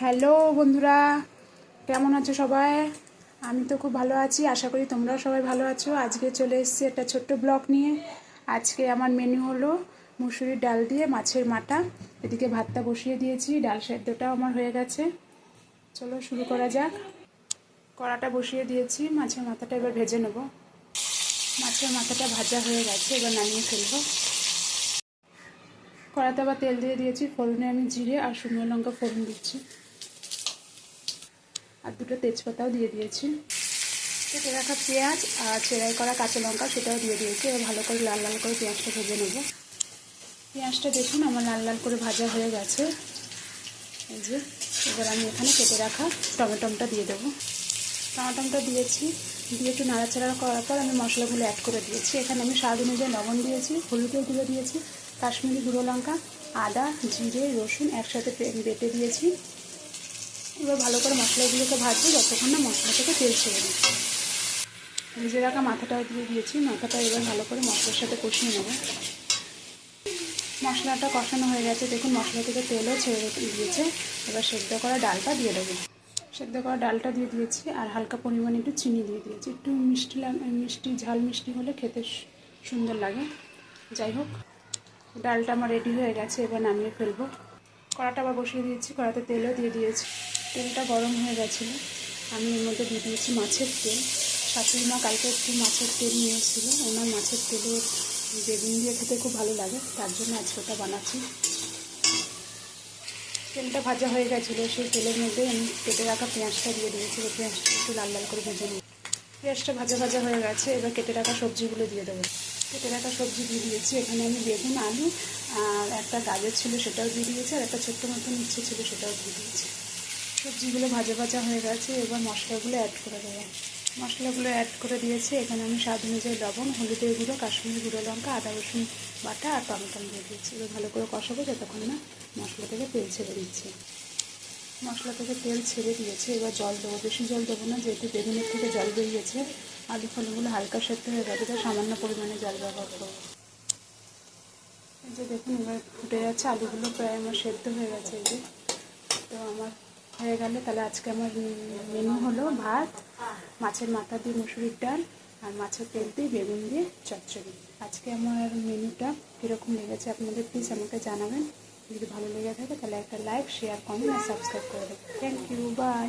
Hello বন্ধুরা, কেমন আছো সবাই? আমি তো খুব ভালো আছি, আশা করি তোমরাও সবাই ভালো আছো। আজকে চলে এসেছি একটা ছোট্ট ব্লগ নিয়ে। আজকে আমার মেনু হলো মুসুরির ডাল দিয়ে মাছের মাথা। এদিকে ভাতটা বসিয়ে দিয়েছি, ডাল সেদ্ধটাও আমার হয়ে গেছে। চলো শুরু করা যাক। কড়াটা বসিয়ে দিয়েছি, মাছের মাথাটা এবার ভেজে নেব। মাছের মাথাটা ভাজা হয়ে গেছে, এবার নামিয়ে ফেলবো। কড়াতে আবার তেল দিয়ে দিয়েছি, ফোড়নে আমি জিরে আর শুকনো লঙ্কা ফোড়ন দিচ্ছি, আর দুটো তেজপাতাও দিয়ে দিয়েছি। কেটে রাখা পেঁয়াজ আর চেরাই করা কাঁচা লঙ্কা সেটাও দিয়ে দিয়েছি। এবার ভালো করে লাল লাল করে পেঁয়াজটা ভেজে নেব। পেঁয়াজটা দেখুন আমার লাল লাল করে ভাজা হয়ে গেছে। এই যে এবার আমি এখানে কেটে রাখা টমেটোটা দিয়ে দেবো। টমেটোটা দিয়েছি, দিয়ে একটু নাড়াচাড়া করার পর আমি মশলাগুলো অ্যাড করে দিয়েছি। এখানে আমি স্বাদ অনুযায়ী লবণ দিয়েছি, হলুদের গুঁড়ো দিয়েছি, কাশ্মীরি গুঁড়ো লঙ্কা, আদা, জিরে, রসুন একসাথে বেটে দিয়েছি। এবার ভালো করে মশলাগুলোকে ভাজবো যতক্ষণ না মশলা থেকে তেল ছেড়ে দিচ্ছি। ভেজে রাখা মাথাটাও দিয়ে দিয়েছি, মাথাটা এবার ভালো করে মশলার সাথে কষিয়ে নেব। মশলাটা কষানো হয়ে গেছে, দেখুন মশলা থেকে তেলও ছেড়ে দিয়েছে। এবার সেদ্ধ করা ডালটা দিয়ে দেবো। সেদ্ধ করা ডালটা দিয়ে দিয়েছি আর হালকা পরিমাণে একটু চিনি দিয়ে দিয়েছি। একটু মিষ্টি ঝাল মিষ্টি হলে খেতে সুন্দর লাগে। যাই হোক, ডালটা আমার রেডি হয়ে গেছে, এবার নামিয়ে ফেলবো। কড়াটা আবার বসিয়ে দিয়েছি, কড়াতে তেলও দিয়ে দিয়েছি। তেলটা গরম হয়ে গেছিলো, আমি এর মধ্যে দিয়ে দিয়েছি মাছের তেল। শাশুড়ি মা কালকে একটু মাছের তেল নিয়ে এসেছিলো, ওনার মাছের তেলে বেগুন দিয়ে খেতে খুব ভালো লাগে, তার জন্য আজকে ওটা বানাচ্ছি। তেলটা ভাজা হয়ে গেছিলো, সেই তেলের মধ্যে আমি কেটে রাখা পেঁয়াজটা দিয়ে দিয়েছি। পেঁয়াজটা একটু লাল লাল করে ভেজে নিই। পেঁয়াজটা ভাজা ভাজা হয়ে গেছে, এবার কেটে রাখা সবজিগুলো দিয়ে দেবো। কেটে রাখা সবজি দিয়ে দিয়েছি। এখানে আমি বেগুন, আলু আর একটা গাজর ছিল সেটাও দিয়ে দিয়েছি, আর একটা ছোট্ট মতন ইচ্ছে ছিল সেটাও দিয়ে দিয়েছি। সবজিগুলো ভাজা ভাজা হয়ে গেছে, এবার মশলাগুলো অ্যাড করে দেবো। মশলাগুলো অ্যাড করে দিয়েছি। এখানে আমি স্বাদ অনুযায়ী লবণ, হলুদের গুঁড়ো, কাশ্মীরি গুঁড়ো লঙ্কা, আদা রসুন বাটা আর টমেটো দিয়ে দিয়েছি। এবার ভালো করে কষাবো যতক্ষণ না মশলা থেকে তেল ছেড়ে দিচ্ছে। মশলা থেকে তেল ছেড়ে দিয়েছে, এবার জল দেবো। বেশি জল দেবো না, যেহেতু বেগুনের থেকে জল বেরিয়েছে। আলু ফালুগুলো হালকা সেদ্ধ হয়ে গেছে, তাই সামান্য পরিমাণে জল ব্যবহার করবো। এই যে দেখুন এবার ফুটে যাচ্ছে, আলুগুলো প্রায় আমার সেদ্ধ হয়ে গেছে। এই যে তো আমার হয়ে গেলে তাহলে আজকে আমার মেনু হলো ভাত, মাছের মাথা দিয়ে মুসুরির ডাল আর মাছের তেল দিয়ে বেগুন দিয়ে চচ্চড়ি। আজকে আমার মেনুটা কীরকম লেগেছে আপনাদের প্লিজ আমাকে জানাবেন। যদি ভালো লেগে থাকে তাহলে একটা লাইক, শেয়ার, কমেন্ট আর সাবস্ক্রাইব করে দেবেন। Thank you, by.